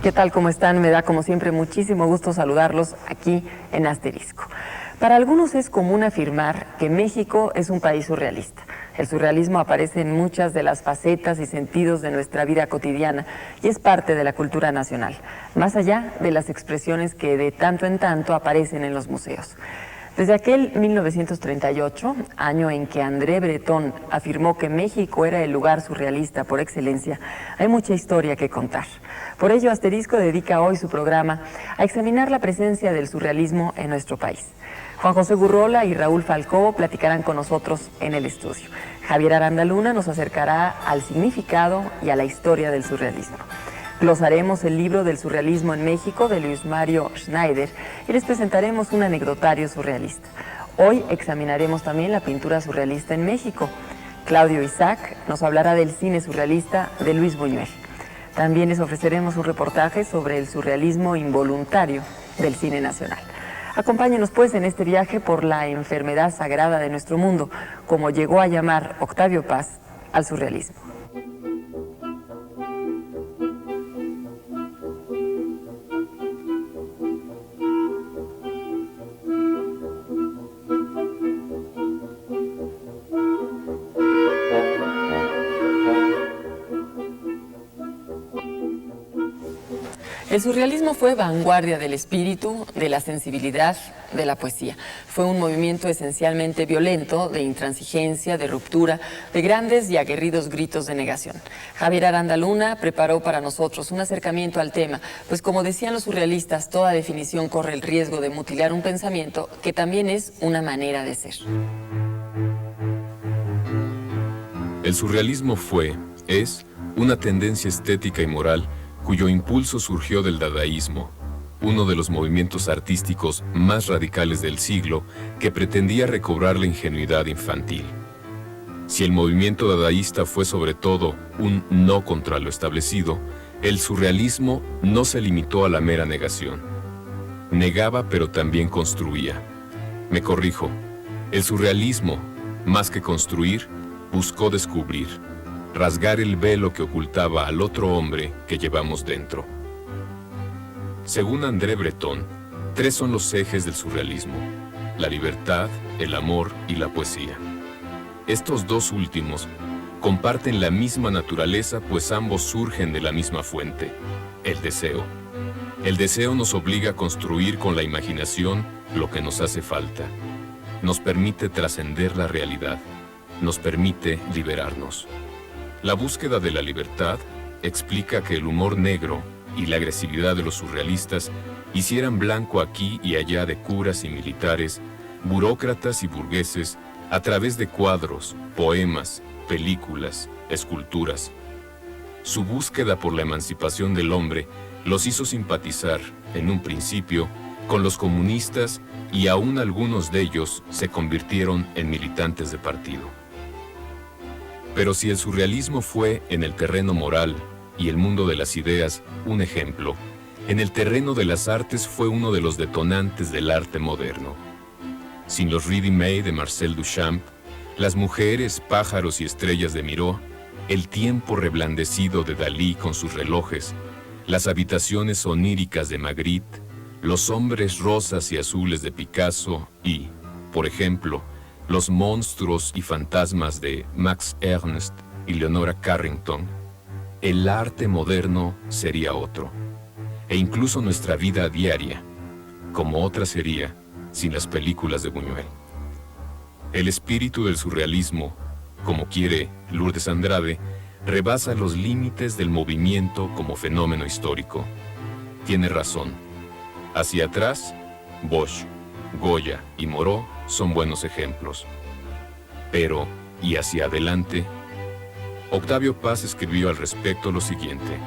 ¿Qué tal? ¿Cómo están? Me da como siempre muchísimo gusto saludarlos aquí en Asterisco. Para algunos es común afirmar que México es un país surrealista. El surrealismo aparece en muchas de las facetas y sentidos de nuestra vida cotidiana y es parte de la cultura nacional, más allá de las expresiones que de tanto en tanto aparecen en los museos. Desde aquel 1938, año en que André Breton afirmó que México era el lugar surrealista por excelencia, hay mucha historia que contar. Por ello, Asterisco dedica hoy su programa a examinar la presencia del surrealismo en nuestro país. Juan José Gurrola y Raúl Falcó platicarán con nosotros en el estudio. Javier Aranda Luna nos acercará al significado y a la historia del surrealismo. Glosaremos el libro del surrealismo en México de Luis Mario Schneider y les presentaremos un anecdotario surrealista. Hoy examinaremos también la pintura surrealista en México. Claudio Isaac nos hablará del cine surrealista de Luis Buñuel. También les ofreceremos un reportaje sobre el surrealismo involuntario del cine nacional. Acompáñenos pues en este viaje por la enfermedad sagrada de nuestro mundo, como llegó a llamar Octavio Paz al surrealismo. El surrealismo fue vanguardia del espíritu, de la sensibilidad, de la poesía. Fue un movimiento esencialmente violento, de intransigencia, de ruptura, de grandes y aguerridos gritos de negación. Javier Aranda Luna preparó para nosotros un acercamiento al tema, pues como decían los surrealistas, toda definición corre el riesgo de mutilar un pensamiento que también es una manera de ser. El surrealismo es una tendencia estética y moral cuyo impulso surgió del dadaísmo, uno de los movimientos artísticos más radicales del siglo que pretendía recobrar la ingenuidad infantil. Si el movimiento dadaísta fue sobre todo un no contra lo establecido, el surrealismo no se limitó a la mera negación. Negaba pero también construía. Me corrijo, el surrealismo, más que construir, buscó descubrir, rasgar el velo que ocultaba al otro hombre que llevamos dentro. Según André Breton, 3 son los ejes del surrealismo: la libertad, el amor y la poesía. Estos 2 últimos comparten la misma naturaleza, pues ambos surgen de la misma fuente, el deseo. El deseo nos obliga a construir con la imaginación lo que nos hace falta. Nos permite trascender la realidad, nos permite liberarnos. La búsqueda de la libertad explica que el humor negro y la agresividad de los surrealistas hicieran blanco aquí y allá de curas y militares, burócratas y burgueses, a través de cuadros, poemas, películas, esculturas. Su búsqueda por la emancipación del hombre los hizo simpatizar, en un principio, con los comunistas y aún algunos de ellos se convirtieron en militantes de partido. Pero si el surrealismo fue, en el terreno moral y el mundo de las ideas, un ejemplo, en el terreno de las artes fue uno de los detonantes del arte moderno. Sin los ready-made de Marcel Duchamp, las mujeres, pájaros y estrellas de Miró, el tiempo reblandecido de Dalí con sus relojes, las habitaciones oníricas de Magritte, los hombres rosas y azules de Picasso y, por ejemplo, los monstruos y fantasmas de Max Ernst y Leonora Carrington, el arte moderno sería otro. E incluso nuestra vida diaria, como otra sería sin las películas de Buñuel. El espíritu del surrealismo, como quiere Lourdes Andrade, rebasa los límites del movimiento como fenómeno histórico. Tiene razón. Hacia atrás, Bosch, Goya y Moreau son buenos ejemplos. Pero, y hacia adelante, Octavio Paz escribió al respecto lo siguiente: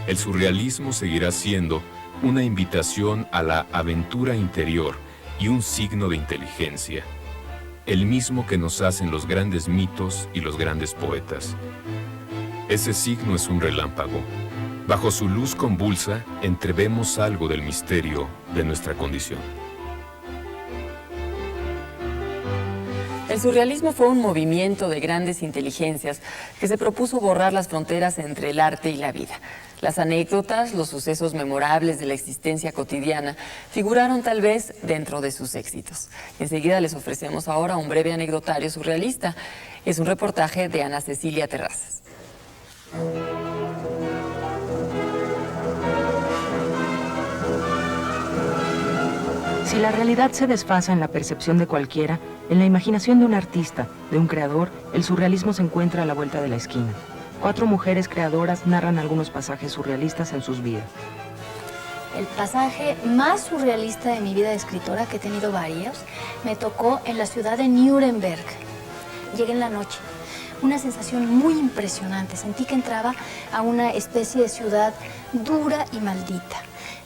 el surrealismo seguirá siendo una invitación a la aventura interior y un signo de inteligencia, el mismo que nos hacen los grandes mitos y los grandes poetas. Ese signo es un relámpago. Bajo su luz convulsa, entrevemos algo del misterio de nuestra condición. El El surrealismo fue un movimiento de grandes inteligencias que se propuso borrar las fronteras entre el arte y la vida. Las anécdotas, los sucesos memorables de la existencia cotidiana figuraron tal vez dentro de sus éxitos. Enseguida les ofrecemos ahora un breve anecdotario surrealista. Es un reportaje de Ana Cecilia Terrazas. Si la realidad se desfasa en la percepción de cualquiera, en la imaginación de un artista, de un creador, el surrealismo se encuentra a la vuelta de la esquina. 4 mujeres creadoras narran algunos pasajes surrealistas en sus vidas. El pasaje más surrealista de mi vida de escritora, que he tenido varios, me tocó en la ciudad de Nuremberg. Llegué en la noche. Una sensación muy impresionante. Sentí que entraba a una especie de ciudad dura y maldita.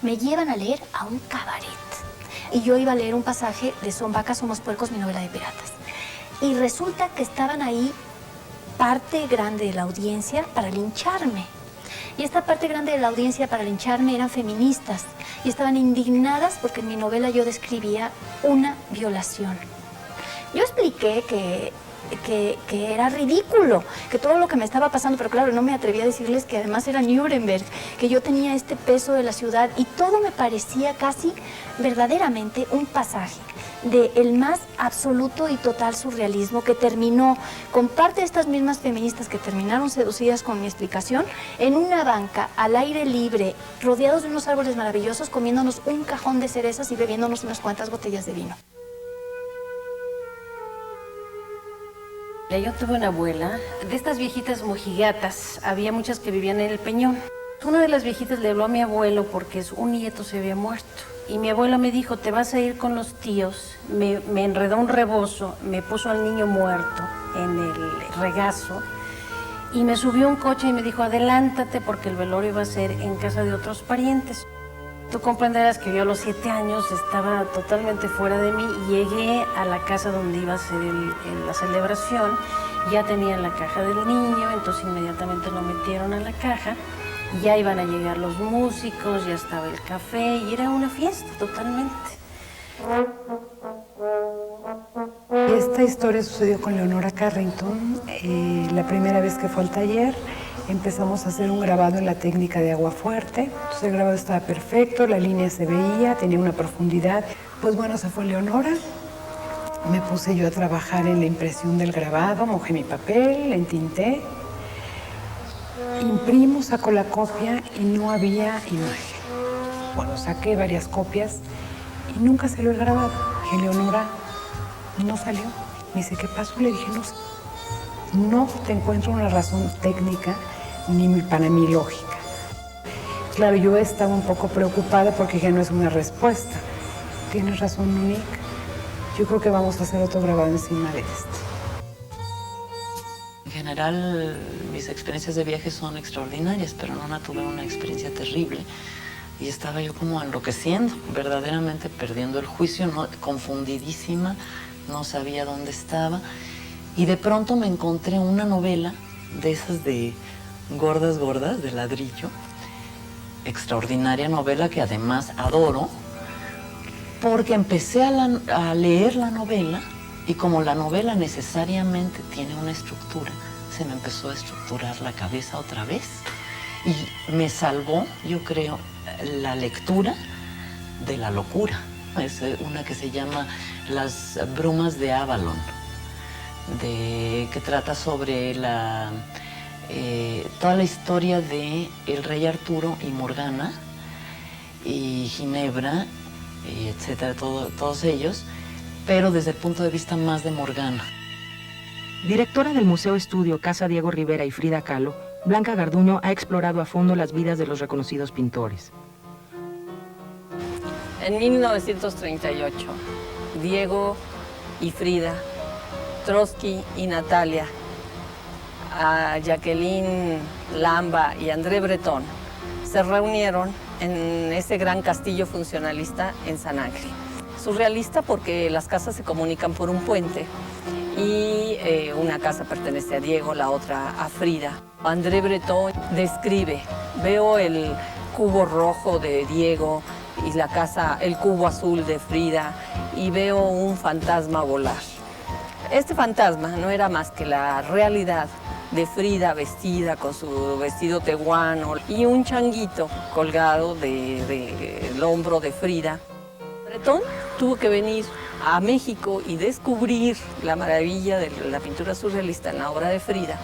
Me llevan a leer a un cabaret. Y yo iba a leer un pasaje de Son vacas, somos puercos, mi novela de piratas. Y resulta que estaban ahí parte grande de la audiencia para lincharme. Y esta parte grande de la audiencia para lincharme eran feministas. Y estaban indignadas porque en mi novela yo describía una violación. Yo expliqué que era ridículo, que todo lo que me estaba pasando, pero claro, no me atreví a decirles que además era Nuremberg, que yo tenía este peso de la ciudad y todo me parecía casi verdaderamente un pasaje del más absoluto y total surrealismo que terminó con parte de estas mismas feministas que terminaron seducidas con mi explicación en una banca al aire libre, rodeados de unos árboles maravillosos, comiéndonos un cajón de cerezas y bebiéndonos unas cuantas botellas de vino. Yo tuve una abuela, de estas viejitas mojigatas, había muchas que vivían en el Peñón. Una de las viejitas le habló a mi abuelo porque un nieto se había muerto. Y mi abuelo me dijo, te vas a ir con los tíos. Me enredó un rebozo, me puso al niño muerto en el regazo y me subió a un coche y me dijo, adelántate porque el velorio iba a ser en casa de otros parientes. Tú comprenderás que yo a los 7 años estaba totalmente fuera de mí. Llegué a la casa donde iba a ser la celebración, ya tenían la caja del niño, entonces inmediatamente lo metieron a la caja. Ya iban a llegar los músicos, ya estaba el café y era una fiesta totalmente. Esta historia sucedió con Leonora Carrington. La primera vez que fue al taller, empezamos a hacer un grabado en la técnica de agua fuerte. Entonces el grabado estaba perfecto, la línea se veía, tenía una profundidad. Pues bueno, se fue Leonora. Me puse yo a trabajar en la impresión del grabado, mojé mi papel, entinté. Imprimo, saco la copia y no había imagen. Bueno, saqué varias copias y nunca salió el grabado. Dije, Leonora, no salió. Me dice, ¿qué pasó? Le dije, no sé. No te encuentro una razón técnica ni para mi lógica. Claro, yo estaba un poco preocupada porque ya no es una respuesta. Tienes razón, Monique. Yo creo que vamos a hacer otro grabado encima de este. En general, mis experiencias de viaje son extraordinarias, pero en una tuve una experiencia terrible y estaba yo como enloqueciendo, verdaderamente perdiendo el juicio, ¿no? Confundidísima, no sabía dónde estaba. Y de pronto me encontré una novela de esas de gordas, de ladrillo, extraordinaria novela que además adoro, porque empecé a leer la novela y como la novela necesariamente tiene una estructura, se me empezó a estructurar la cabeza otra vez y me salvó, yo creo, la lectura de la locura. Es una que se llama Las brumas de Avalon, que trata sobre toda la historia de el rey Arturo y Morgana y Ginebra, y etcétera, todos ellos, pero desde el punto de vista más de Morgana. Directora del Museo Estudio Casa Diego Rivera y Frida Kahlo, Blanca Garduño ha explorado a fondo las vidas de los reconocidos pintores. En 1938, Diego y Frida, Trotsky y Natalia, a Jacqueline Lamba y André Breton se reunieron en ese gran castillo funcionalista en San Ángel. Surrealista porque las casas se comunican por un puente y una casa pertenece a Diego, la otra a Frida. André Breton describe, veo el cubo rojo de Diego y la casa, el cubo azul de Frida y veo un fantasma volar. Este fantasma no era más que la realidad de Frida vestida con su vestido tehuano y un changuito colgado del hombro de Frida. Bretón tuvo que venir a México y descubrir la maravilla de la pintura surrealista en la obra de Frida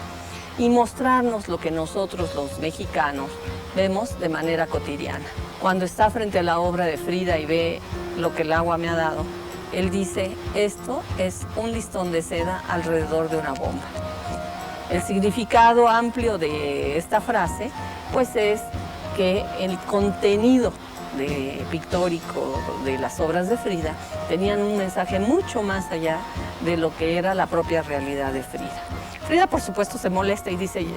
y mostrarnos lo que nosotros los mexicanos vemos de manera cotidiana. Cuando está frente a la obra de Frida y ve lo que el agua me ha dado, él dice, esto es un listón de seda alrededor de una bomba. El significado amplio de esta frase, pues es que el contenido pictórico de las obras de Frida tenían un mensaje mucho más allá de lo que era la propia realidad de Frida. Frida, por supuesto, se molesta y dice,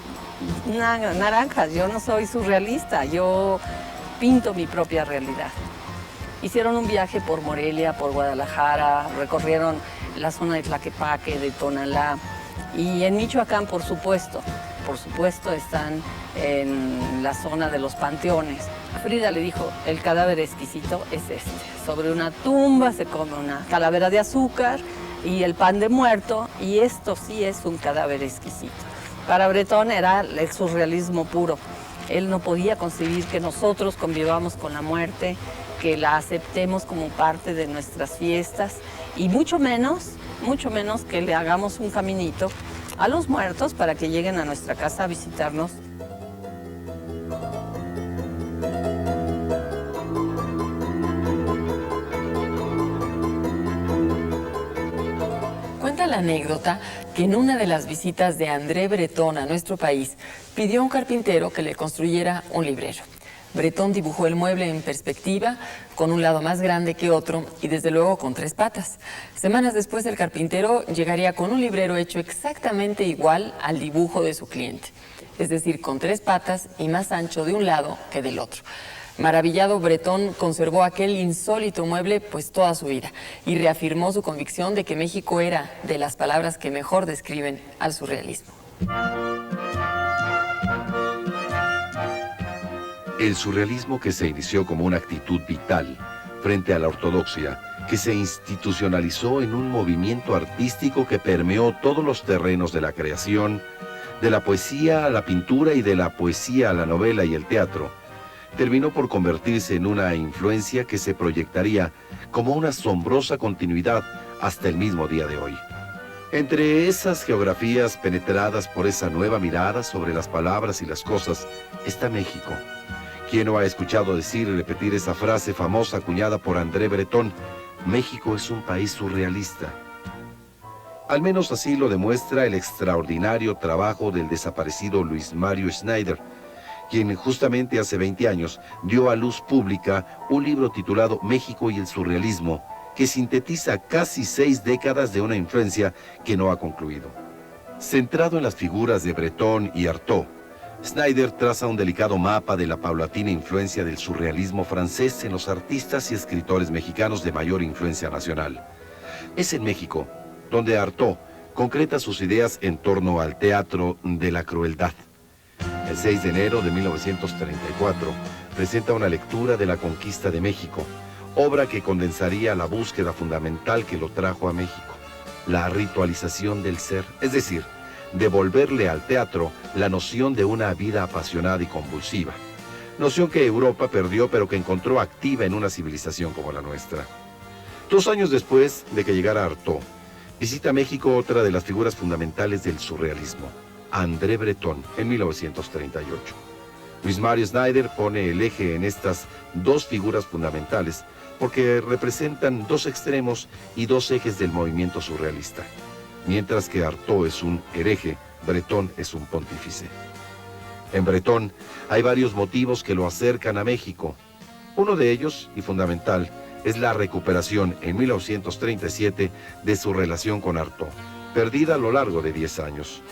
naranjas, yo no soy surrealista, yo pinto mi propia realidad. Hicieron un viaje por Morelia, por Guadalajara, recorrieron la zona de Tlaquepaque, de Tonalá, y en Michoacán, por supuesto, están en la zona de los panteones. Frida le dijo, el cadáver exquisito es este. Sobre una tumba se come una calavera de azúcar y el pan de muerto, y esto sí es un cadáver exquisito. Para Bretón era el surrealismo puro. Él no podía concebir que nosotros convivamos con la muerte, que la aceptemos como parte de nuestras fiestas y mucho menos que le hagamos un caminito a los muertos para que lleguen a nuestra casa a visitarnos. Cuenta la anécdota que en una de las visitas de André Breton a nuestro país, pidió a un carpintero que le construyera un librero. Breton dibujó el mueble en perspectiva, con un lado más grande que otro y desde luego con 3 patas. Semanas después el carpintero llegaría con un librero hecho exactamente igual al dibujo de su cliente, es decir, con 3 patas y más ancho de un lado que del otro. Maravillado, Breton conservó aquel insólito mueble pues toda su vida y reafirmó su convicción de que México era de las palabras que mejor describen al surrealismo. El surrealismo, que se inició como una actitud vital frente a la ortodoxia, que se institucionalizó en un movimiento artístico que permeó todos los terrenos de la creación, de la poesía a la pintura y de la poesía a la novela y el teatro, terminó por convertirse en una influencia que se proyectaría como una asombrosa continuidad hasta el mismo día de hoy. Entre esas geografías penetradas por esa nueva mirada sobre las palabras y las cosas está México. ¿Quién no ha escuchado decir y repetir esa frase famosa acuñada por André Breton? México es un país surrealista. Al menos así lo demuestra el extraordinario trabajo del desaparecido Luis Mario Schneider, quien justamente hace 20 años dio a luz pública un libro titulado México y el surrealismo, que sintetiza casi 6 décadas de una influencia que no ha concluido. Centrado en las figuras de Breton y Artaud, Schneider traza un delicado mapa de la paulatina influencia del surrealismo francés en los artistas y escritores mexicanos de mayor influencia nacional. Es en México donde Artaud concreta sus ideas en torno al teatro de la crueldad. El 6 de enero de 1934 presenta una lectura de La Conquista de México, obra que condensaría la búsqueda fundamental que lo trajo a México, la ritualización del ser, es decir, devolverle al teatro la noción de una vida apasionada y convulsiva, noción que Europa perdió pero que encontró activa en una civilización como la nuestra. 2 años después de que llegara Artaud, visita México otra de las figuras fundamentales del surrealismo, André Breton, en 1938. Luis Mario Schneider pone el eje en estas 2 figuras fundamentales porque representan 2 extremos y 2 ejes del movimiento surrealista. Mientras que Artaud es un hereje, Breton es un pontífice. En Breton hay varios motivos que lo acercan a México. Uno de ellos, y fundamental, es la recuperación en 1937 de su relación con Artaud, perdida a lo largo de 10 años.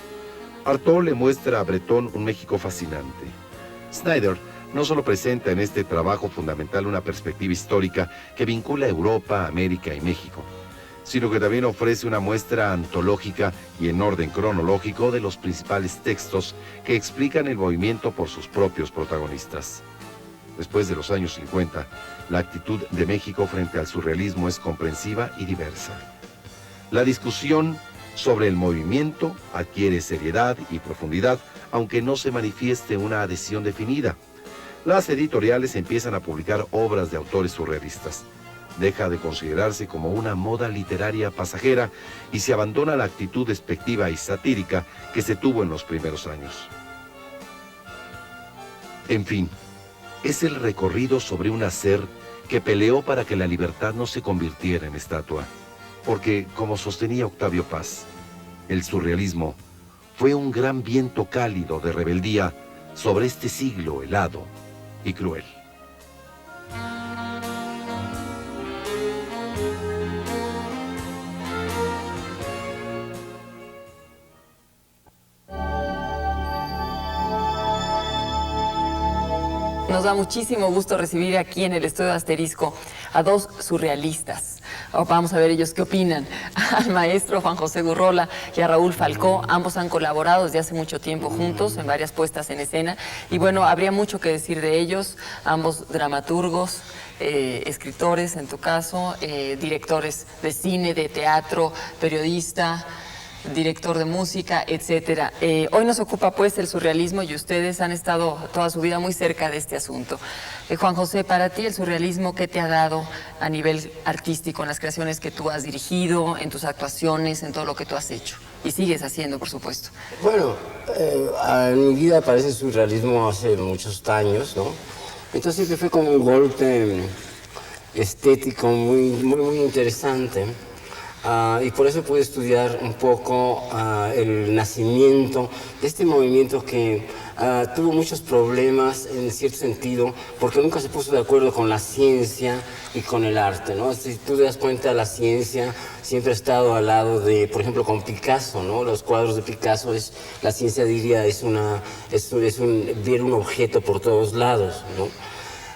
Artaud le muestra a Breton un México fascinante. Schneider no solo presenta en este trabajo fundamental una perspectiva histórica que vincula Europa, América y México, sino que también ofrece una muestra antológica y en orden cronológico de los principales textos que explican el movimiento por sus propios protagonistas. Después de los años 50, la actitud de México frente al surrealismo es comprensiva y diversa. La discusión Sobre el movimiento adquiere seriedad y profundidad, aunque no se manifieste una adhesión definida. Las editoriales empiezan a publicar obras de autores surrealistas. Deja de considerarse como una moda literaria pasajera y se abandona la actitud despectiva y satírica que se tuvo en los primeros años. En fin, es el recorrido sobre un hacer que peleó para que la libertad no se convirtiera en estatua. Porque, como sostenía Octavio Paz, el surrealismo fue un gran viento cálido de rebeldía sobre este siglo helado y cruel. Nos da muchísimo gusto recibir aquí en el estudio de Asterisco a dos surrealistas. Vamos a ver ellos qué opinan. Al maestro Juan José Gurrola y a Raúl Falcó. Ambos han colaborado desde hace mucho tiempo juntos en varias puestas en escena. Y bueno, habría mucho que decir de ellos. Ambos dramaturgos, escritores en tu caso, directores de cine, de teatro, periodista, director de música, etcétera. Hoy nos ocupa pues el surrealismo y ustedes han estado toda su vida muy cerca de este asunto. Juan José, para ti el surrealismo, ¿qué te ha dado a nivel artístico en las creaciones que tú has dirigido, en tus actuaciones, en todo lo que tú has hecho? Y sigues haciendo, por supuesto. Bueno, en mi vida aparece el surrealismo hace muchos años, ¿no? Entonces siempre fue como un golpe estético muy interesante. Y por eso pude estudiar un poco el nacimiento de este movimiento que tuvo muchos problemas en cierto sentido, porque nunca se puso de acuerdo con la ciencia y con el arte, ¿no? Si tú te das cuenta, la ciencia siempre ha estado al lado de, por ejemplo, con Picasso, ¿no? Los cuadros de Picasso, la ciencia diría, es ver un objeto por todos lados, ¿no?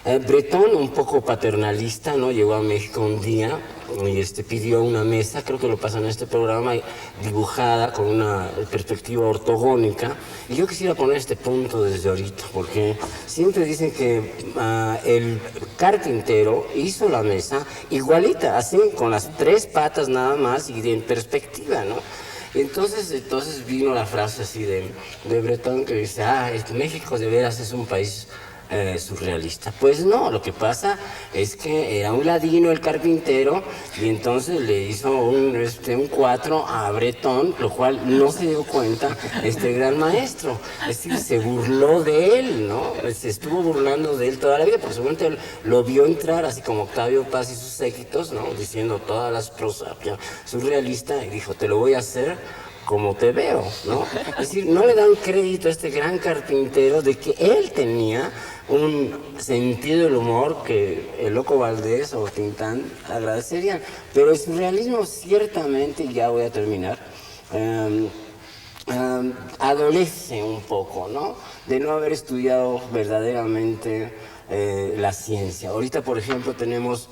Breton, un poco paternalista, ¿no? Llegó a México un día y pidió una mesa, creo que lo pasan en este programa, dibujada con una perspectiva ortogónica. Y yo quisiera poner este punto desde ahorita, porque siempre dicen que el carpintero hizo la mesa igualita, así, con las tres patas nada más y en perspectiva, ¿no? Entonces vino la frase así de Breton que dice, México de veras es un país surrealista. Pues no, lo que pasa es que era un ladino el carpintero y entonces le hizo un 4 a Breton, lo cual no se dio cuenta este gran maestro. Es decir, se burló de él, ¿no? Se estuvo burlando de él toda la vida, porque seguramente él lo vio entrar así como Octavio Paz y sus séquitos, ¿no? Diciendo todas las prosas surrealistas y dijo, te lo voy a hacer como te veo, ¿no? Es decir, no le dan crédito a este gran carpintero de que él tenía un sentido del humor que el Loco Valdés o Tintán agradecerían. Pero el surrealismo ciertamente, ya voy a terminar, adolece un poco, ¿no? De no haber estudiado verdaderamente la ciencia. Ahorita, por ejemplo, tenemos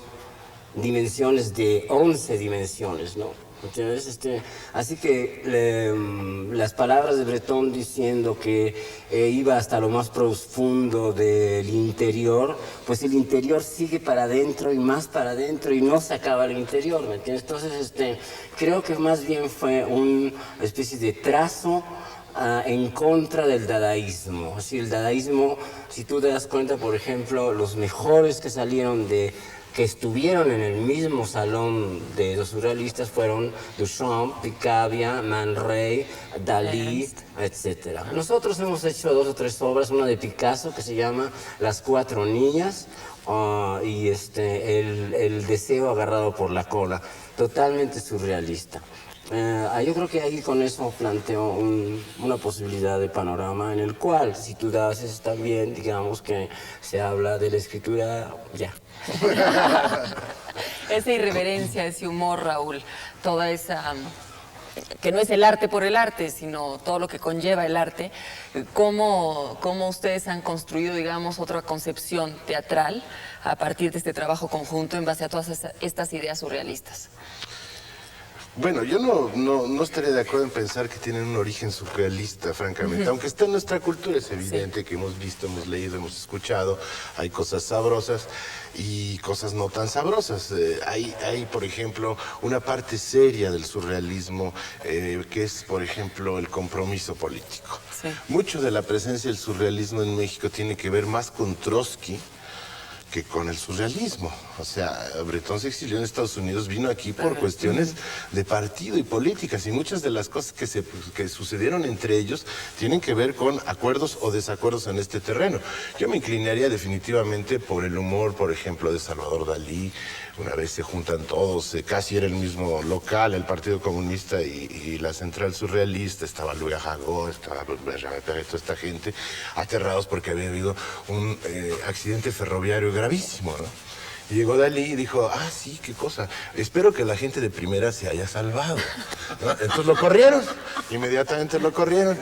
dimensiones de 11 dimensiones, ¿no? Entonces, así que las palabras de Breton diciendo que iba hasta lo más profundo del interior, pues el interior sigue para adentro y más para adentro y no se acaba el interior, ¿me entiendes? Entonces, creo que más bien fue una especie de trazo en contra del dadaísmo. Así, el dadaísmo, si tú te das cuenta, por ejemplo, los mejores que salieron que estuvieron en el mismo salón de los surrealistas fueron Duchamp, Picabia, Man Ray, Dalí, etc. Nosotros hemos hecho 2 o 3 obras, una de Picasso que se llama Las 4 niñas y el deseo agarrado por la cola, totalmente surrealista. Yo creo que ahí con eso planteo una posibilidad de panorama en el cual, si tú haces también, digamos que se habla de la escritura, ya. Esa irreverencia, ese humor, Raúl, toda esa, que no es el arte por el arte, sino todo lo que conlleva el arte, ¿cómo ustedes han construido, digamos, otra concepción teatral a partir de este trabajo conjunto en base a todas estas ideas surrealistas? Bueno, yo no estaría de acuerdo en pensar que tienen un origen surrealista, francamente. Aunque está en nuestra cultura, es evidente que hemos visto, hemos leído, hemos escuchado, hay cosas sabrosas y cosas no tan sabrosas. Hay, por ejemplo, una parte seria del surrealismo que es, por ejemplo, el compromiso político. Sí. Mucho de la presencia del surrealismo en México tiene que ver más con Trotsky que con el surrealismo. O sea, Breton se exilió en Estados Unidos, vino aquí por cuestiones de partido y políticas, y muchas de las cosas que sucedieron entre ellos tienen que ver con acuerdos o desacuerdos en este terreno. Yo me inclinaría definitivamente por el humor, por ejemplo, de Salvador Dalí. Una vez se juntan todos, casi era el mismo local, el Partido Comunista y la Central Surrealista, estaba Louis Aragon, estaba Benjamin Perret, toda esta gente, aterrados porque había habido un accidente ferroviario gravísimo, ¿no? Y llegó Dalí y dijo, ah, sí, qué cosa, espero que la gente de primera se haya salvado, ¿no? Entonces lo corrieron, inmediatamente lo corrieron.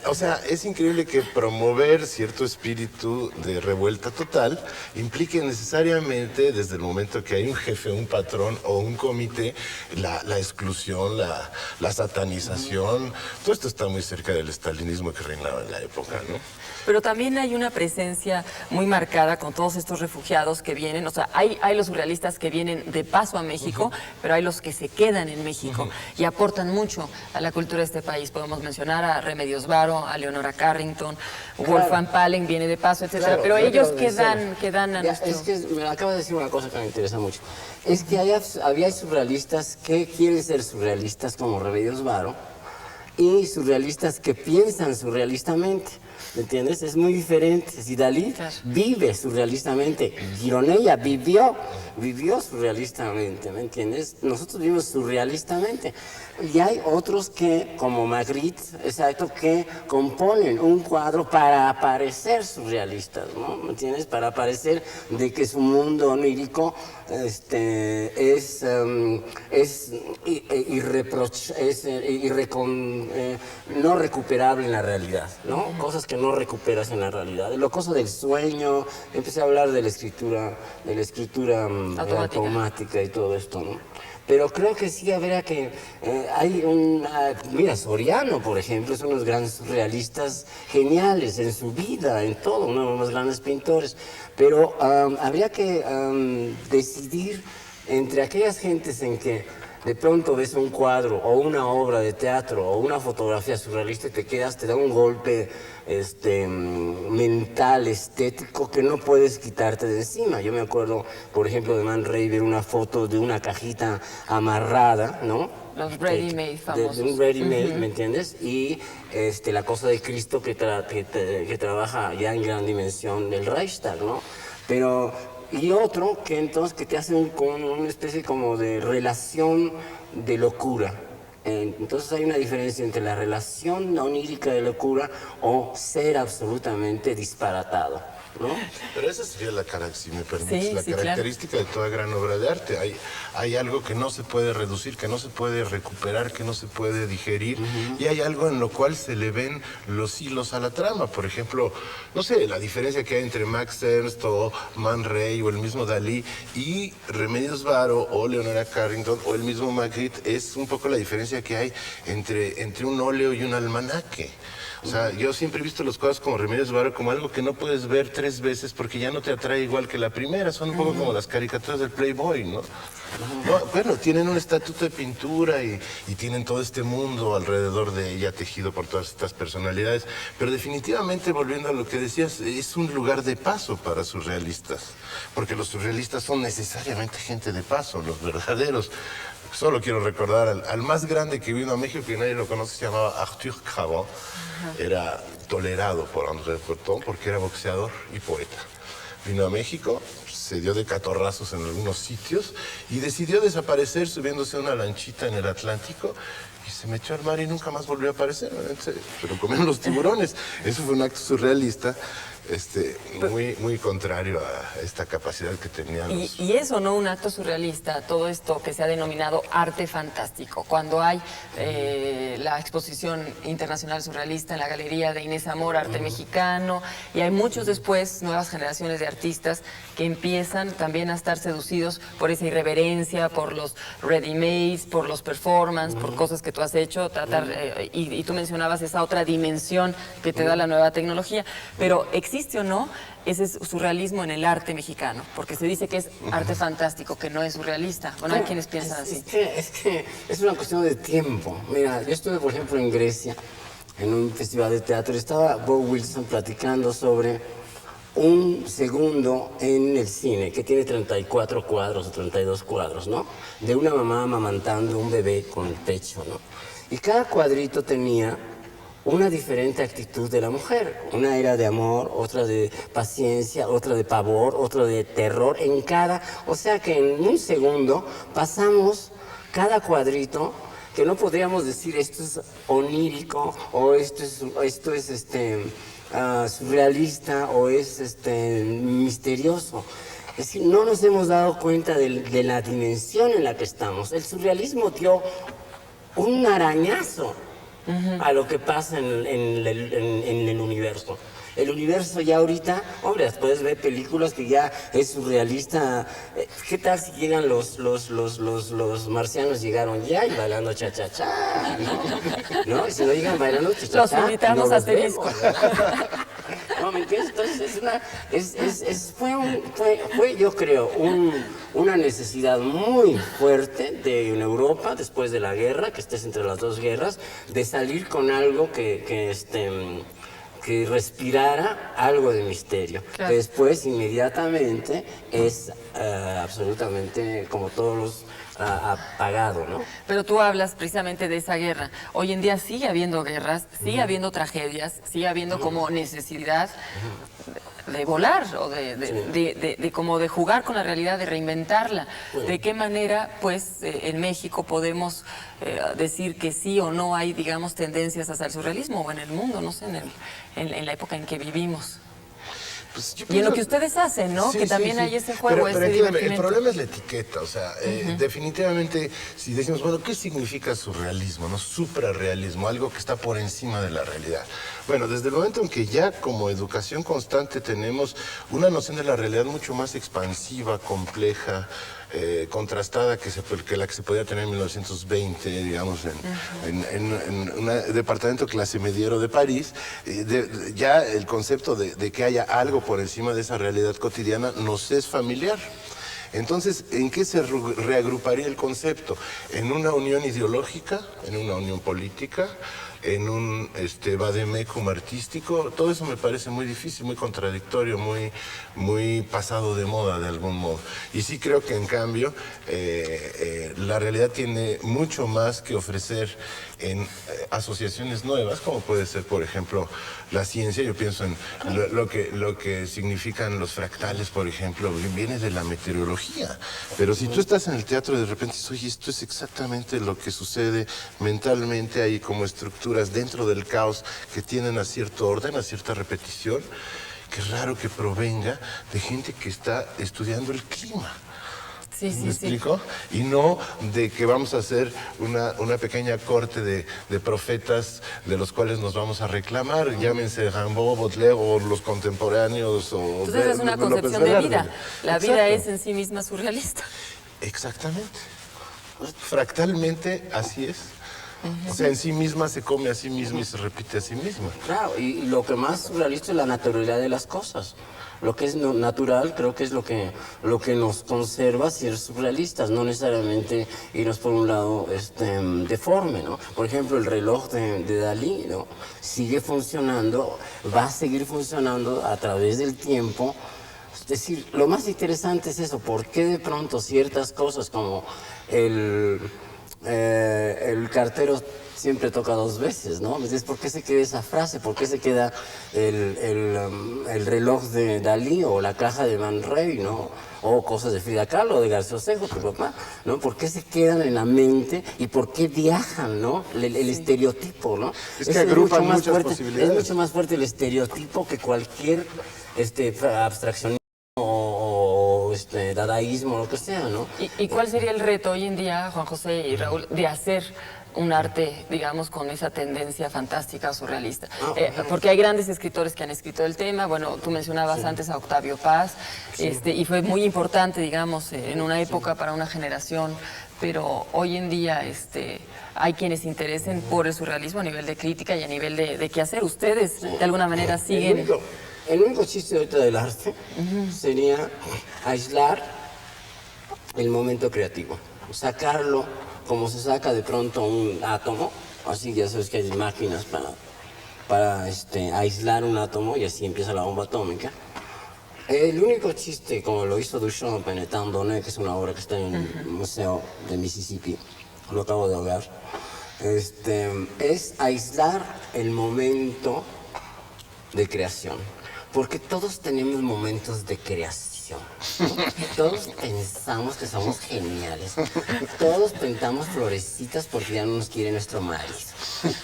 O sea, es increíble que promover cierto espíritu de revuelta total implique necesariamente, desde el momento que hay un jefe, un patrón o un comité, la exclusión, la satanización. Todo esto está muy cerca del estalinismo que reinaba en la época, ¿no? Pero también hay una presencia muy marcada con todos estos refugiados que vienen. O sea, hay los surrealistas que vienen de paso a México, pero hay los que se quedan en México y aportan mucho a la cultura de este país. Podemos mencionar a Remedios Varo, a Leonora Carrington, Wolfgang Palen viene de paso, etcétera. Pero ellos quedan a nuestro... Es que me acaba de decir una cosa que me interesa mucho. Es que había surrealistas que quieren ser surrealistas como Remedios Varo y surrealistas que piensan surrealistamente. ¿Me entiendes? Es muy diferente. Si Dalí vive surrealistamente, Gironella vivió surrealistamente, ¿me entiendes? Nosotros vivimos surrealistamente. Y hay otros que, como Magritte, exacto, que componen un cuadro para parecer surrealistas, ¿no? ¿Me entiendes? Para parecer de que su mundo onírico no recuperable en la realidad, ¿no? Cosas que no recuperas en la realidad. Lo cosa del sueño, empecé a hablar de la escritura automática y todo esto, ¿no? Pero creo que sí habría que... mira, Soriano, por ejemplo, es uno de los grandes surrealistas geniales en su vida, en todo, uno de los más grandes pintores. Pero habría que decidir entre aquellas gentes en que de pronto ves un cuadro o una obra de teatro o una fotografía surrealista y te da un golpe mental, estético, que no puedes quitarte de encima. Yo me acuerdo, por ejemplo, de Man Ray ver una foto de una cajita amarrada, ¿no? Los ready-made famosos. De un ready-made, ¿me entiendes? Y la cosa de Cristo que trabaja ya en gran dimensión del Reichstag, ¿no? Y otro que entonces que te hace una especie como de relación de locura. Entonces hay una diferencia entre la relación onírica de locura o ser absolutamente disparatado, ¿no? Pero esa sería si me permites, característica de toda gran obra de arte. Hay algo que no se puede reducir, que no se puede recuperar, que no se puede digerir, y hay algo en lo cual se le ven los hilos a la trama. Por ejemplo, no sé, la diferencia que hay entre Max Ernst o Man Ray o el mismo Dalí y Remedios Varo o Leonora Carrington o el mismo Magritte es un poco la diferencia que hay entre un óleo y un almanaque. O sea, yo siempre he visto los cuadros como Remedios Varo como algo que no puedes ver 3 veces porque ya no te atrae igual que la primera. Son un poco como las caricaturas del Playboy, ¿no? Bueno, tienen un estatuto de pintura y tienen todo este mundo alrededor de ella tejido por todas estas personalidades. Pero definitivamente, volviendo a lo que decías, es un lugar de paso para surrealistas. Porque los surrealistas son necesariamente gente de paso, los verdaderos. Solo quiero recordar al más grande que vino a México, que nadie lo conoce, se llamaba Arthur Cravant. Era tolerado por André Breton porque era boxeador y poeta. Vino a México, se dio de catorrazos en algunos sitios y decidió desaparecer subiéndose a una lanchita en el Atlántico y se metió al mar y nunca más volvió a aparecer. Pero comieron los tiburones. Eso fue un acto surrealista. muy contrario a esta capacidad que tenían los... Y eso, ¿no? Un acto surrealista, todo esto que se ha denominado arte fantástico. Cuando hay la exposición internacional surrealista en la Galería de Inés Amor, Arte Mexicano, y hay muchos después, nuevas generaciones de artistas que empiezan también a estar seducidos por esa irreverencia, por los ready-mades, por los performance, por cosas que tú has hecho, tratar, y tú mencionabas esa otra dimensión que te da la nueva tecnología, pero ¿existe o no ese surrealismo en el arte mexicano? Porque se dice que es arte fantástico, que no es surrealista. Bueno, hay quienes piensan así. Es que es una cuestión de tiempo. Mira, yo estuve, por ejemplo, en Grecia, en un festival de teatro, y estaba Bob Wilson platicando sobre un segundo en el cine, que tiene 34 cuadros o 32 cuadros, ¿no? De una mamá amamantando un bebé con el pecho, ¿no? Y cada cuadrito tenía una diferente actitud de la mujer. Una era de amor, otra de paciencia, otra de pavor, otra de terror en cada... O sea que en un segundo pasamos cada cuadrito, que no podríamos decir esto es onírico o esto es surrealista o es misterioso. Es decir, no nos hemos dado cuenta de la dimensión en la que estamos. El surrealismo dio un arañazo a lo que pasa en el universo. El universo ya ahorita, hombre, puedes ver películas que ya es surrealista. ¿Qué tal si llegan los marcianos llegaron ya y bailando cha-cha-cha? ¿No? Y si no llegan bailando cha-cha-cha, los invitamos no a los Asterisco. No, ¿me entiendes? Entonces fue yo creo, una necesidad muy fuerte de en Europa, después de la guerra, que estés entre las dos guerras, de salir con algo que respirara algo de misterio. Claro. Que después, inmediatamente, es absolutamente, como todos los apagado, ¿no? Pero tú hablas precisamente de esa guerra. Hoy en día sigue habiendo guerras, sigue habiendo tragedias, sigue habiendo como necesidad de volar o como de jugar con la realidad, de reinventarla. ¿De qué manera, pues, en México podemos decir que sí o no hay, digamos, tendencias hacia el surrealismo o en el mundo, no sé, en la época en que vivimos? Pues y en lo que ustedes hacen, ¿no? Sí, que también hay ese juego, pero ese divertimento. El problema es la etiqueta, o sea, definitivamente, si decimos, bueno, ¿qué significa surrealismo, no? Suprarrealismo, algo que está por encima de la realidad. Bueno, desde el momento en que ya como educación constante tenemos una noción de la realidad mucho más expansiva, compleja, contrastada que la que se podía tener en 1920, digamos, en un departamento clase mediero de París, ya el concepto de que haya algo por encima de esa realidad cotidiana nos es familiar. Entonces, ¿en qué se reagruparía el concepto? ¿En una unión ideológica? ¿En una unión política? ¿En un vademecum artístico? Todo eso me parece muy difícil, muy contradictorio, muy pasado de moda de algún modo. Y sí creo que en cambio la realidad tiene mucho más que ofrecer en asociaciones nuevas, como puede ser, por ejemplo, la ciencia. Yo pienso en lo que significan los fractales, por ejemplo, viene de la meteorología. Pero si tú estás en el teatro y de repente dices, oye, esto es exactamente lo que sucede mentalmente, hay como estructuras dentro del caos que tienen a cierto orden, a cierta repetición. Qué raro que provenga de gente que está estudiando el clima. Sí, sí, ¿Me explico? Y no de que vamos a hacer una pequeña corte de profetas de los cuales nos vamos a reclamar, llámense Rimbaud, Baudelaire o los contemporáneos. Entonces es una concepción de vida. La vida es en sí misma surrealista. Exactamente. Fractalmente así es. O sea, en sí misma se come a sí misma y se repite a sí misma. Claro, y lo que más surrealista es la naturalidad de las cosas. Lo que es natural creo que es lo que nos conserva ser surrealistas, no necesariamente irnos por un lado deforme, ¿no? Por ejemplo, el reloj de Dalí, ¿no? Sigue funcionando, va a seguir funcionando a través del tiempo. Es decir, lo más interesante es eso, ¿por qué de pronto ciertas cosas como el cartero siempre toca 2 veces, ¿no? Entonces, ¿por qué se queda esa frase? ¿Por qué se queda el reloj de Dalí o la caja de Man Ray, ¿no? O cosas de Frida Kahlo o de García Osejo, tu papá, ¿no? ¿Por qué se quedan en la mente y por qué viajan, ¿no? El estereotipo, ¿no? Es que agrupan muchas posibilidades. Es mucho más fuerte el estereotipo que cualquier abstracción dadaísmo, lo que sea, ¿no? ¿Y cuál sería el reto hoy en día, Juan José y Raúl, de hacer un arte, digamos, con esa tendencia fantástica, surrealista? Porque hay grandes escritores que han escrito el tema. Bueno, tú mencionabas antes a Octavio Paz, y fue muy importante, digamos, en una época para una generación, pero hoy en día hay quienes se interesen por el surrealismo a nivel de crítica y a nivel de qué hacer. Ustedes, de alguna manera, siguen... El único chiste ahorita del arte sería aislar el momento creativo, sacarlo como se saca de pronto un átomo, así ya sabes que hay máquinas para aislar un átomo y así empieza la bomba atómica. El único chiste, como lo hizo Duchamp en Étant donné, que es una obra que está en el Museo de Mississippi, lo acabo de hablar, es aislar el momento de creación. Porque todos tenemos momentos de creación, ¿no? Todos pensamos que somos geniales. Todos pintamos florecitas porque ya no nos quiere nuestro marido.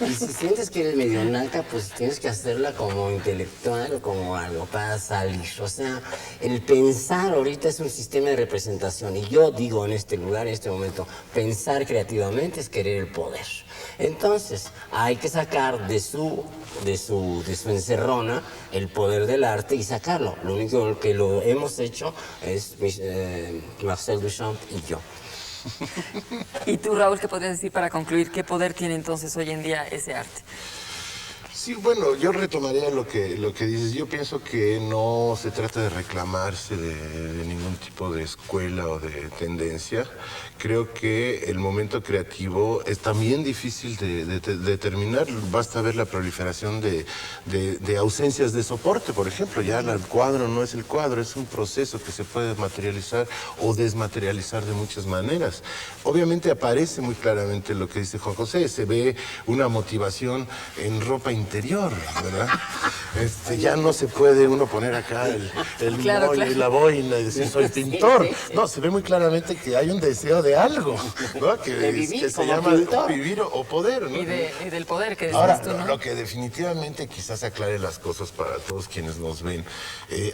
Y si sientes que eres medio naca, pues tienes que hacerla como intelectual o como algo para salir. O sea, el pensar ahorita es un sistema de representación. Y yo digo en este lugar, en este momento, pensar creativamente es querer el poder. Entonces, hay que sacar de su encerrona el poder del arte y sacarlo. Lo único que lo hemos hecho es Marcel Duchamp y yo. ¿Y tú, Raúl, qué podrías decir para concluir? ¿Qué poder tiene entonces hoy en día ese arte? Sí, bueno, yo retomaría lo que dices. Yo pienso que no se trata de reclamarse de ningún tipo de escuela o de tendencia. Creo que el momento creativo es también difícil de determinar. Basta ver la proliferación de ausencias de soporte, por ejemplo. Ya el cuadro no es el cuadro, es un proceso que se puede materializar o desmaterializar de muchas maneras. Obviamente aparece muy claramente lo que dice Juan José. Se ve una motivación en ropa interior, ¿verdad? Ya no se puede uno poner acá el claro, moño y la boina y decir soy pintor. No, se ve muy claramente que hay un deseo de algo, ¿no? que se llama vivir o poder, ¿no? Y del poder que decías ahora, tú, ¿no? Lo que definitivamente quizás aclare las cosas para todos quienes nos ven,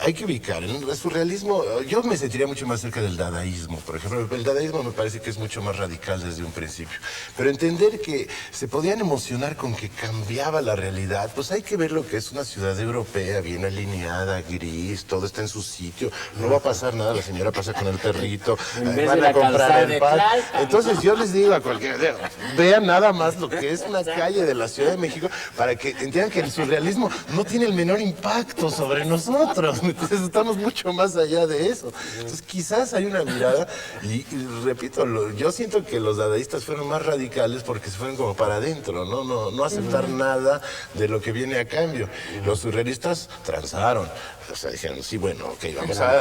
hay que ubicar. En el surrealismo, yo me sentiría mucho más cerca del dadaísmo, por ejemplo. El dadaísmo me parece que es mucho más radical desde un principio. Pero entender que se podían emocionar con que cambiaba la realidad, pues hay que ver lo que es una ciudad europea, bien alineada, gris, todo está en su sitio, no va a pasar nada, la señora pasa con el perrito, van a comprar el pan. Entonces yo les digo a cualquiera, vean nada más lo que es una calle de la Ciudad de México para que entiendan que el surrealismo no tiene el menor impacto sobre nosotros. Entonces estamos mucho más allá de eso. Entonces quizás hay una mirada, y repito, yo siento que los dadaístas fueron más radicales porque se fueron como para adentro, no aceptar nada de lo que viene a cambio. Los surrealistas transaron. O sea, dijeron, sí, bueno, ok,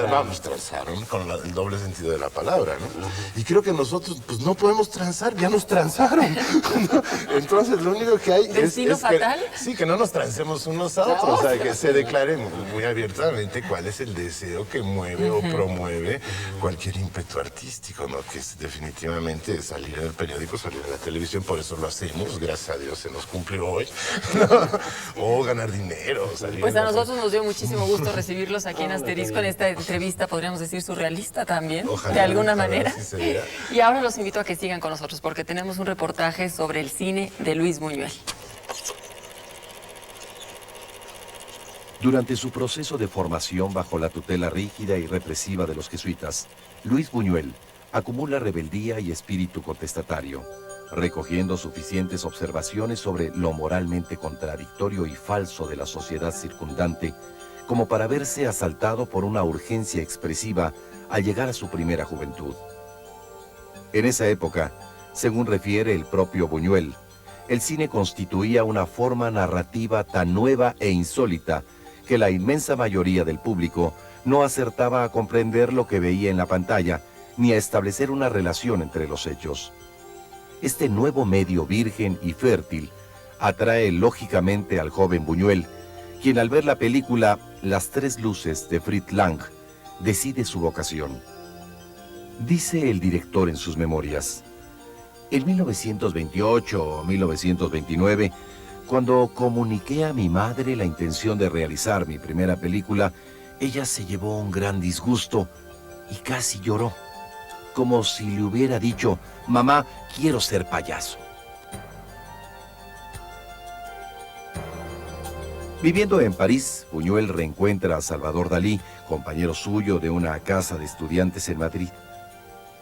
vamos, transaron con el doble sentido de la palabra, ¿no? Y creo que nosotros, pues no podemos transar, ya nos transaron, ¿no? Entonces, lo único que hay ¿Destino fatal? Que no nos transemos unos a otros, o sea, que se declare muy abiertamente cuál es el deseo que mueve o promueve cualquier ímpetu artístico, ¿no? Que es definitivamente salir en el periódico, salir en la televisión, por eso lo hacemos, gracias a Dios se nos cumplió hoy, ¿no? O ganar dinero, salir. Pues a nosotros nos dio muchísimo gusto recibirlos aquí en Asterisco en esta entrevista, podríamos decir surrealista también, ojalá, de alguna manera. Sí sería. Y ahora los invito a que sigan con nosotros porque tenemos un reportaje sobre el cine de Luis Buñuel. Durante su proceso de formación bajo la tutela rígida y represiva de los jesuitas, Luis Buñuel acumula rebeldía y espíritu contestatario, recogiendo suficientes observaciones sobre lo moralmente contradictorio y falso de la sociedad circundante, como para verse asaltado por una urgencia expresiva al llegar a su primera juventud. En esa época, según refiere el propio Buñuel, el cine constituía una forma narrativa tan nueva e insólita que la inmensa mayoría del público no acertaba a comprender lo que veía en la pantalla, ni a establecer una relación entre los hechos. este nuevo medio virgen y fértil atrae lógicamente al joven Buñuel, quien al ver la película Las tres luces de Fritz Lang, decide su vocación. Dice el director en sus memorias: en 1928 o 1929, cuando comuniqué a mi madre la intención de realizar mi primera película, ella se llevó un gran disgusto y casi lloró, como si le hubiera dicho: mamá, quiero ser payaso. Viviendo en París, Buñuel reencuentra a Salvador Dalí, compañero suyo de una casa de estudiantes en Madrid.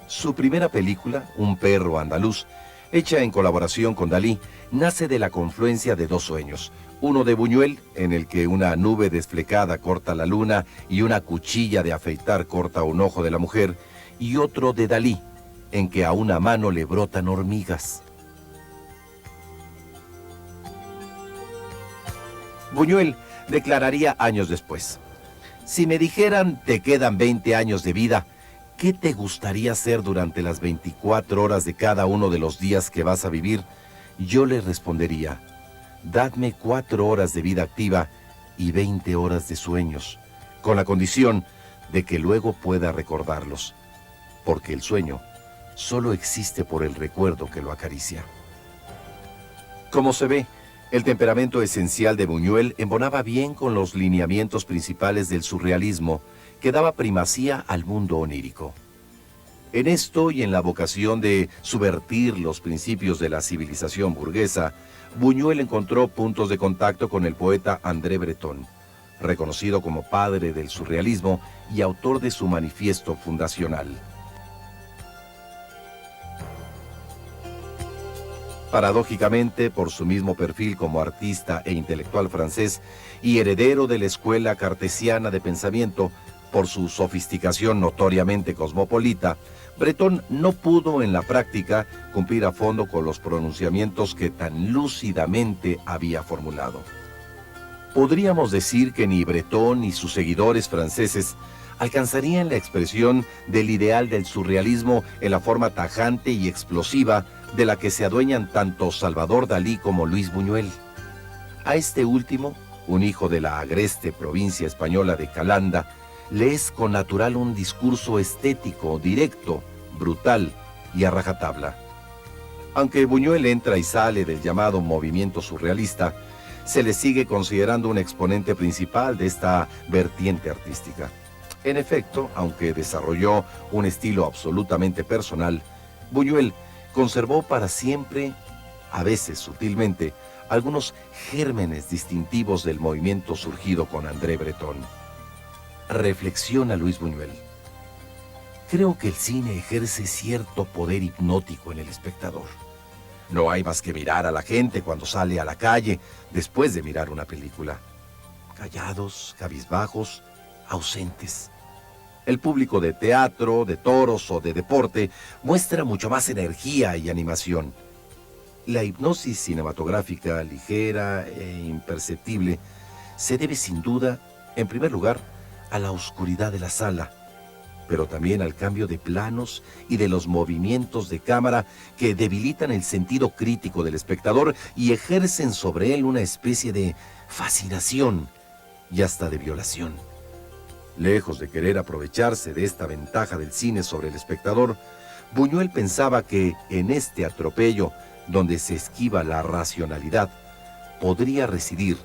Su primera película, Un perro andaluz, hecha en colaboración con Dalí, nace de la confluencia de dos sueños. Uno de Buñuel, en el que una nube desflecada corta la luna y una cuchilla de afeitar corta un ojo de la mujer, y otro de Dalí, en que a una mano le brotan hormigas. Buñuel declararía años después: si me dijeran te quedan 20 años de vida, ¿qué te gustaría hacer durante las 24 horas de cada uno de los días que vas a vivir? Yo le respondería: dadme 4 horas de vida activa y 20 horas de sueños, con la condición de que luego pueda recordarlos, porque el sueño solo existe por el recuerdo que lo acaricia. Como se ve, el temperamento esencial de Buñuel embonaba bien con los lineamientos principales del surrealismo, que daba primacía al mundo onírico. En esto y en la vocación de subvertir los principios de la civilización burguesa, Buñuel encontró puntos de contacto con el poeta André Breton, reconocido como padre del surrealismo y autor de su manifiesto fundacional. Paradójicamente, por su mismo perfil como artista e intelectual francés y heredero de la escuela cartesiana de pensamiento, por su sofisticación notoriamente cosmopolita, Breton no pudo en la práctica cumplir a fondo con los pronunciamientos que tan lúcidamente había formulado. Podríamos decir que ni Breton ni sus seguidores franceses alcanzarían la expresión del ideal del surrealismo en la forma tajante y explosiva de la que se adueñan tanto Salvador Dalí como Luis Buñuel. A este último, un hijo de la agreste provincia española de Calanda, le es connatural un discurso estético, directo, brutal y a rajatabla. Aunque Buñuel entra y sale del llamado movimiento surrealista, se le sigue considerando un exponente principal de esta vertiente artística. En efecto, aunque desarrolló un estilo absolutamente personal, Buñuel conservó para siempre, a veces sutilmente, algunos gérmenes distintivos del movimiento surgido con André Breton. Reflexiona Luis Buñuel: creo que el cine ejerce cierto poder hipnótico en el espectador. No hay más que mirar a la gente cuando sale a la calle después de mirar una película. Callados, cabizbajos, ausentes. El público de teatro, de toros o de deporte muestra mucho más energía y animación. La hipnosis cinematográfica, ligera e imperceptible, se debe sin duda, en primer lugar, a la oscuridad de la sala, pero también al cambio de planos y de los movimientos de cámara que debilitan el sentido crítico del espectador y ejercen sobre él una especie de fascinación y hasta de violación. Lejos de querer aprovecharse de esta ventaja del cine sobre el espectador, Buñuel pensaba que en este atropello, donde se esquiva la racionalidad, podría residir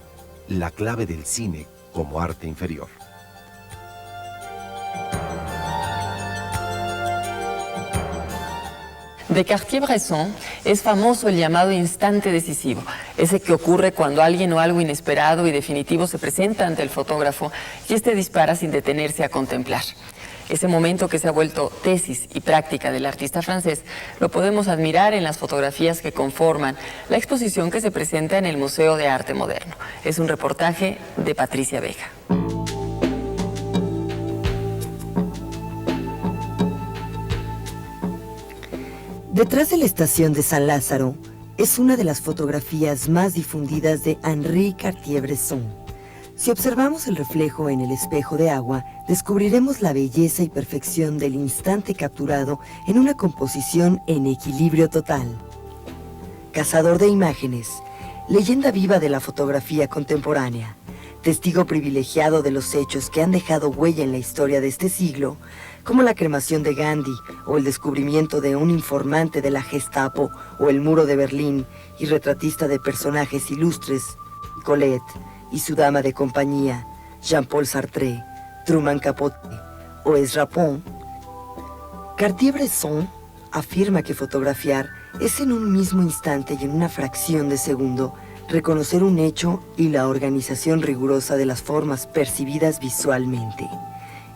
la clave del cine como arte inferior. De Cartier-Bresson es famoso el llamado instante decisivo, ese que ocurre cuando alguien o algo inesperado y definitivo se presenta ante el fotógrafo y este dispara sin detenerse a contemplar. Ese momento que se ha vuelto tesis y práctica del artista francés lo podemos admirar en las fotografías que conforman la exposición que se presenta en el Museo de Arte Moderno. Es un reportaje de Patricia Vega. Detrás de la estación de San Lázaro es una de las fotografías más difundidas de Henri Cartier-Bresson. Si observamos el reflejo en el espejo de agua, descubriremos la belleza y perfección del instante capturado en una composición en equilibrio total. cazador de imágenes, leyenda viva de la fotografía contemporánea, testigo privilegiado de los hechos que han dejado huella en la historia de este siglo, como la cremación de Gandhi o el descubrimiento de un informante de la Gestapo o el muro de Berlín, y retratista de personajes ilustres, Colette y su dama de compañía, Jean-Paul Sartre, Truman Capote o Ezra Pound. Cartier-Bresson afirma que fotografiar es en un mismo instante y en una fracción de segundo reconocer un hecho y la organización rigurosa de las formas percibidas visualmente.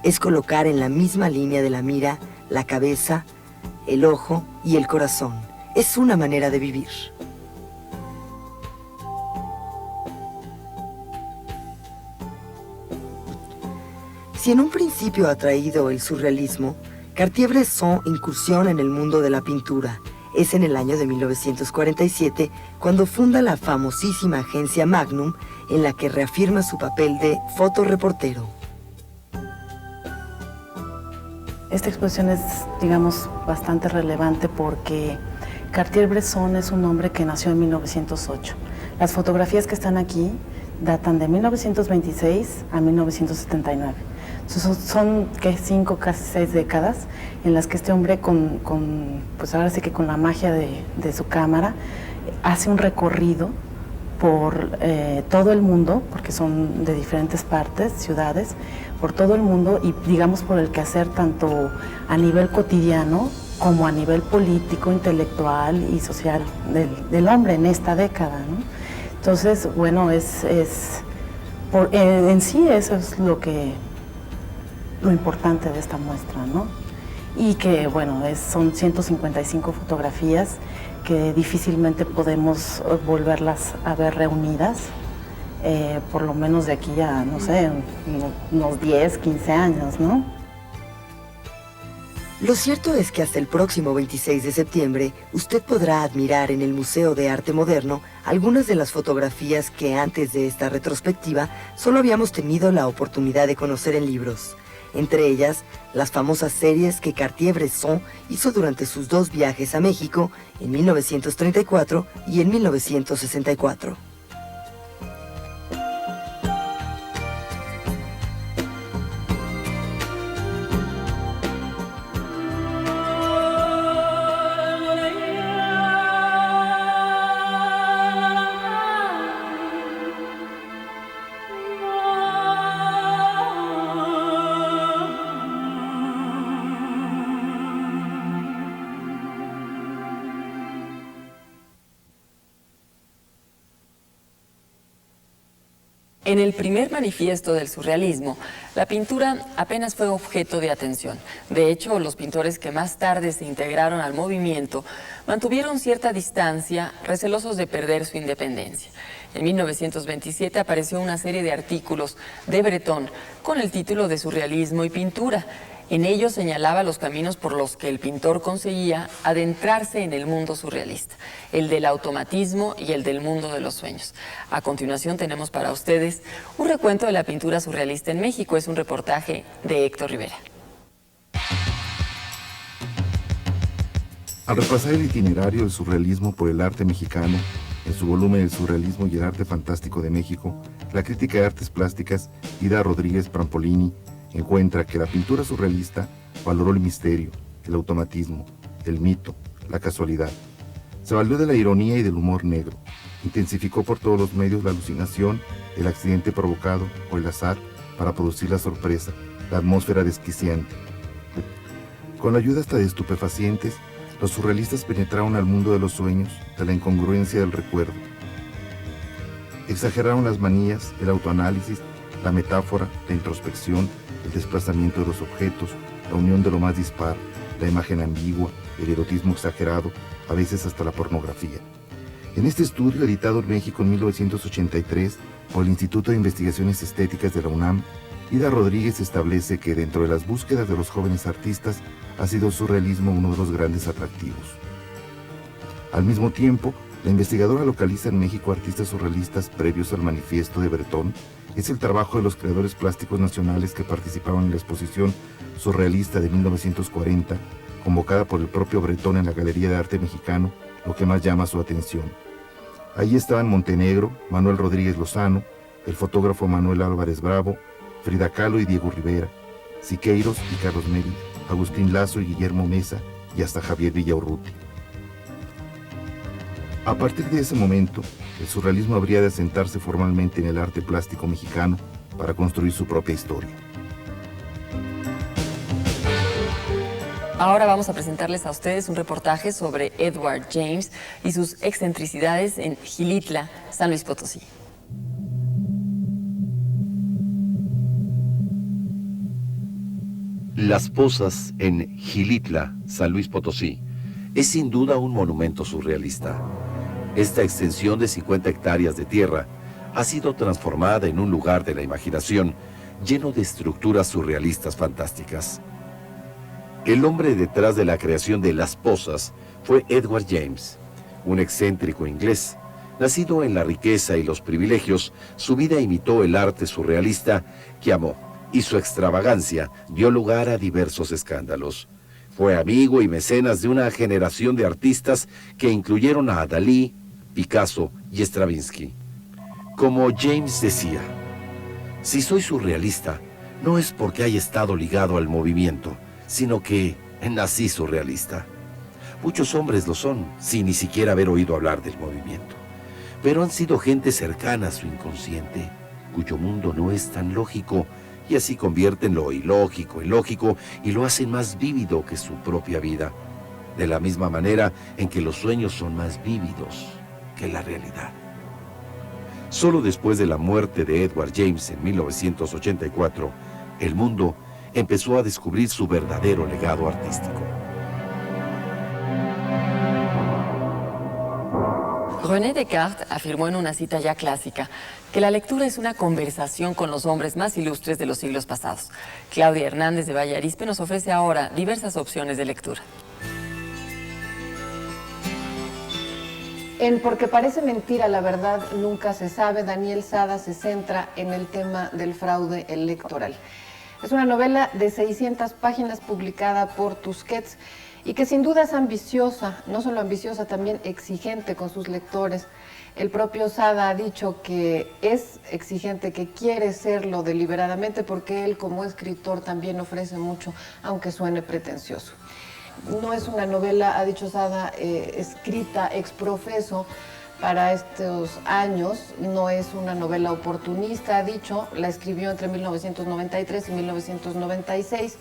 Es colocar en la misma línea de la mira la cabeza, el ojo y el corazón. Es una manera de vivir. Si en un principio ha traído el surrealismo, Cartier-Bresson incursiona en el mundo de la pintura. Es en el año de 1947 cuando funda la famosísima agencia Magnum, en la que reafirma su papel de fotoreportero. Esta exposición es, digamos, bastante relevante porque Cartier-Bresson es un hombre que nació en 1908. Las fotografías que están aquí datan de 1926 a 1979. Son 5, casi 6 décadas en las que este hombre pues ahora sí que con la magia de su cámara hace un recorrido por todo el mundo, porque son de diferentes partes, ciudades, por todo el mundo y digamos por el quehacer tanto a nivel cotidiano como a nivel político, intelectual y social del hombre en esta década, ¿no? Entonces, bueno, en sí eso es lo importante de esta muestra, ¿no? Y que, bueno, son 155 fotografías que difícilmente podemos volverlas a ver reunidas, por lo menos de aquí a, no sé, unos 10, 15 años, ¿no? Lo cierto es que hasta el próximo 26 de septiembre, usted podrá admirar en el Museo de Arte Moderno algunas de las fotografías que antes de esta retrospectiva solo habíamos tenido la oportunidad de conocer en libros. Entre ellas, las famosas series que Cartier-Bresson hizo durante sus 2 viajes a México en 1934 y en 1964. En el primer manifiesto del surrealismo, la pintura apenas fue objeto de atención. De hecho, los pintores que más tarde se integraron al movimiento mantuvieron cierta distancia, recelosos de perder su independencia. En 1927 apareció una serie de artículos de Breton con el título de Surrealismo y Pintura. En ellos señalaba los caminos por los que el pintor conseguía adentrarse en el mundo surrealista, el del automatismo y el del mundo de los sueños. A continuación tenemos para ustedes un recuento de la pintura surrealista en México. Es un reportaje de Héctor Rivera. Al repasar el itinerario del surrealismo por el arte mexicano, en su volumen El surrealismo y el arte fantástico de México, la crítica de artes plásticas Ida Rodríguez Prampolini encuentra que la pintura surrealista valoró el misterio, el automatismo, el mito, la casualidad. Se valió de la ironía y del humor negro. Intensificó por todos los medios la alucinación, el accidente provocado o el azar para producir la sorpresa, la atmósfera desquiciante. Con la ayuda hasta de estupefacientes, los surrealistas penetraron al mundo de los sueños, de la incongruencia del recuerdo. Exageraron las manías, el autoanálisis, la metáfora, la introspección, el desplazamiento de los objetos, la unión de lo más dispar, la imagen ambigua, el erotismo exagerado, a veces hasta la pornografía. En este estudio, editado en México en 1983 por el Instituto de Investigaciones Estéticas de la UNAM, Ida Rodríguez establece que dentro de las búsquedas de los jóvenes artistas ha sido el surrealismo uno de los grandes atractivos. Al mismo tiempo, la investigadora localiza en México artistas surrealistas previos al manifiesto de Breton. Es el trabajo de los creadores plásticos nacionales que participaron en la exposición surrealista de 1940, convocada por el propio Breton en la Galería de Arte Mexicano lo que más llama su atención. Allí estaban Montenegro, Manuel Rodríguez Lozano, el fotógrafo Manuel Álvarez Bravo, Frida Kahlo y Diego Rivera, Siqueiros y Carlos Mérida, Agustín Lazo y Guillermo Mesa y hasta Javier Villaurruti. A partir de ese momento, el surrealismo habría de asentarse formalmente en el arte plástico mexicano para construir su propia historia. Ahora vamos a presentarles a ustedes un reportaje sobre Edward James y sus excentricidades en Xilitla, San Luis Potosí. Las Pozas en Xilitla, San Luis Potosí, es sin duda un monumento surrealista. Esta extensión de 50 hectáreas de tierra ha sido transformada en un lugar de la imaginación lleno de estructuras surrealistas fantásticas. El hombre detrás de la creación de Las Pozas fue Edward James, un excéntrico inglés. Nacido en la riqueza y los privilegios, su vida imitó el arte surrealista que amó, y su extravagancia dio lugar a diversos escándalos. Fue amigo y mecenas de una generación de artistas que incluyeron a Dalí, Picasso y Stravinsky. Como James decía, si soy surrealista, no es porque haya estado ligado al movimiento, sino que nací surrealista. Muchos hombres lo son, sin ni siquiera haber oído hablar del movimiento. Pero han sido gente cercana a su inconsciente, cuyo mundo no es tan lógico, y así convierten lo ilógico en lógico y lo hacen más vívido que su propia vida, de la misma manera en que los sueños son más vívidos que la realidad. Solo después de la muerte de Edward James en 1984, el mundo empezó a descubrir su verdadero legado artístico. René Descartes afirmó en una cita ya clásica que la lectura es una conversación con los hombres más ilustres de los siglos pasados. Claudia Hernández de Valle Arizpe nos ofrece ahora diversas opciones de lectura. En Porque parece mentira, la verdad nunca se sabe, Daniel Sada se centra en el tema del fraude electoral. Es una novela de 600 páginas publicada por Tusquets y que sin duda es ambiciosa, no solo ambiciosa, también exigente con sus lectores. El propio Sada ha dicho que es exigente, que quiere serlo deliberadamente porque él como escritor también ofrece mucho, aunque suene pretencioso. No es una novela, ha dicho Sada, escrita ex profeso para estos años, no es una novela oportunista, ha dicho, la escribió entre 1993 y 1996,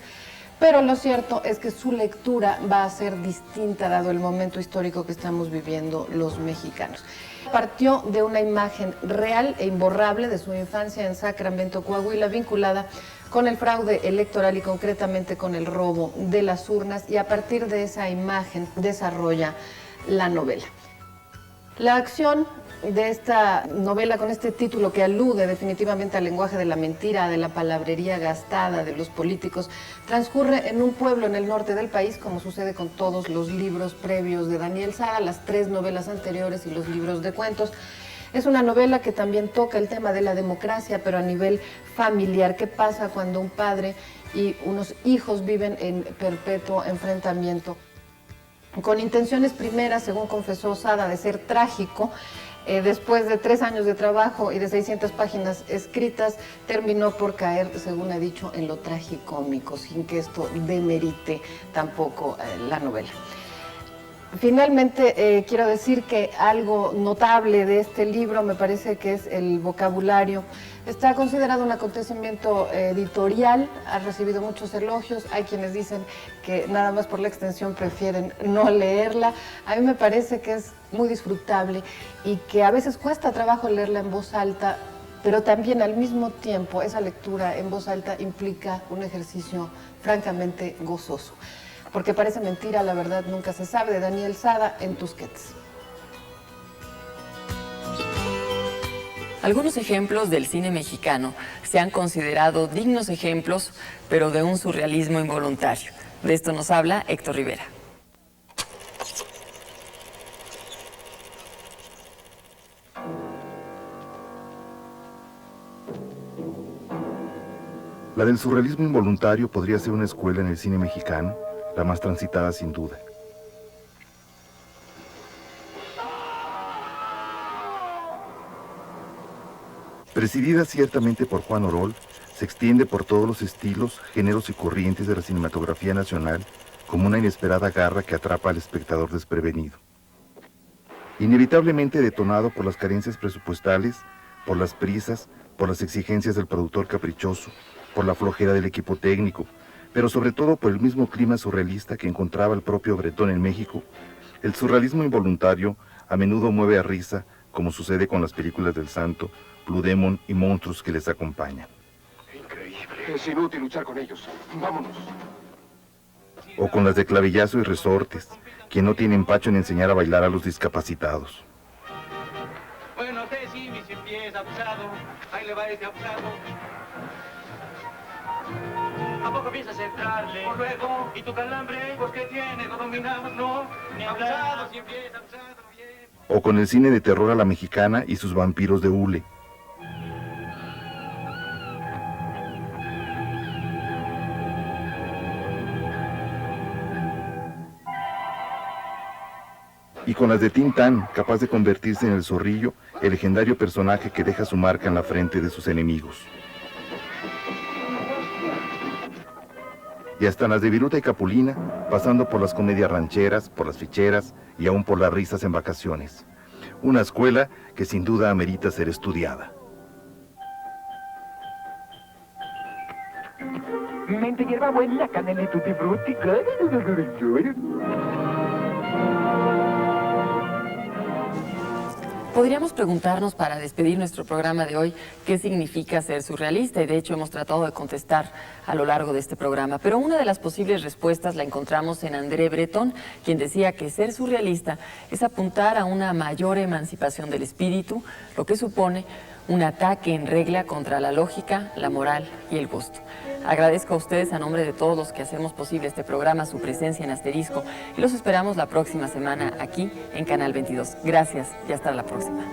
pero lo cierto es que su lectura va a ser distinta dado el momento histórico que estamos viviendo los mexicanos. Partió de una imagen real e imborrable de su infancia en Sacramento, Coahuila, vinculada con el fraude electoral y concretamente con el robo de las urnas, y a partir de esa imagen desarrolla la novela. La acción de esta novela, con este título que alude definitivamente al lenguaje de la mentira, de la palabrería gastada de los políticos, transcurre en un pueblo en el norte del país, como sucede con todos los libros previos de Daniel Sada, las 3 novelas anteriores y los libros de cuentos. Es una novela que también toca el tema de la democracia, pero a nivel familiar. ¿Qué pasa cuando un padre y unos hijos viven en perpetuo enfrentamiento? Con intenciones primeras, según confesó Sada, de ser trágico, después de 3 años de trabajo y de 600 páginas escritas, terminó por caer, según ha dicho, en lo tragicómico, sin que esto demerite tampoco la novela. Finalmente, quiero decir que algo notable de este libro me parece que es el vocabulario. Está considerado un acontecimiento editorial, ha recibido muchos elogios, hay quienes dicen que nada más por la extensión prefieren no leerla. A mí me parece que es muy disfrutable y que a veces cuesta trabajo leerla en voz alta, pero también al mismo tiempo esa lectura en voz alta implica un ejercicio francamente gozoso. Porque parece mentira, la verdad nunca se sabe, de Daniel Sada en Tusquets. Algunos ejemplos del cine mexicano se han considerado dignos ejemplos, pero de un surrealismo involuntario. De esto nos habla Héctor Rivera. La del surrealismo involuntario podría ser una escuela en el cine mexicano, la más transitada sin duda. Presidida ciertamente por Juan Orol, se extiende por todos los estilos, géneros y corrientes de la cinematografía nacional como una inesperada garra que atrapa al espectador desprevenido. Inevitablemente detonado por las carencias presupuestales, por las prisas, por las exigencias del productor caprichoso, por la flojera del equipo técnico, pero sobre todo por el mismo clima surrealista que encontraba el propio Bretón en México, el surrealismo involuntario a menudo mueve a risa, como sucede con las películas del Santo, Blue Demon y monstruos que les acompañan. Increíble. Es inútil luchar con ellos. Vámonos. O con las de Clavillazo y Resortes, que no tienen empacho en enseñar a bailar a los discapacitados. Bueno, usted sí, mis 100 pies, abusado. Ahí le va ese abusado. ¿A poco piensas entrarle? Por luego. ¿Y tu calambre? Pues ¿qué tiene? ¿Lo dominamos? No. Ni abusado, 100 pies, abusado, bien. O con el cine de terror a la mexicana y sus vampiros de hule. Y con las de Tintán, capaz de convertirse en el Zorrillo, el legendario personaje que deja su marca en la frente de sus enemigos. Y hasta las de Viruta y Capulina, pasando por las comedias rancheras, por las ficheras y aún por las risas en vacaciones. Una escuela que sin duda amerita ser estudiada. Mente hierba buena, canela y tutti frutti. Podríamos preguntarnos para despedir nuestro programa de hoy qué significa ser surrealista, y de hecho hemos tratado de contestar a lo largo de este programa, pero una de las posibles respuestas la encontramos en André Breton, quien decía que ser surrealista es apuntar a una mayor emancipación del espíritu, lo que supone un ataque en regla contra la lógica, la moral y el gusto. Agradezco a ustedes, a nombre de todos los que hacemos posible este programa, su presencia en Asterisco, y los esperamos la próxima semana aquí en Canal 22. Gracias y hasta la próxima.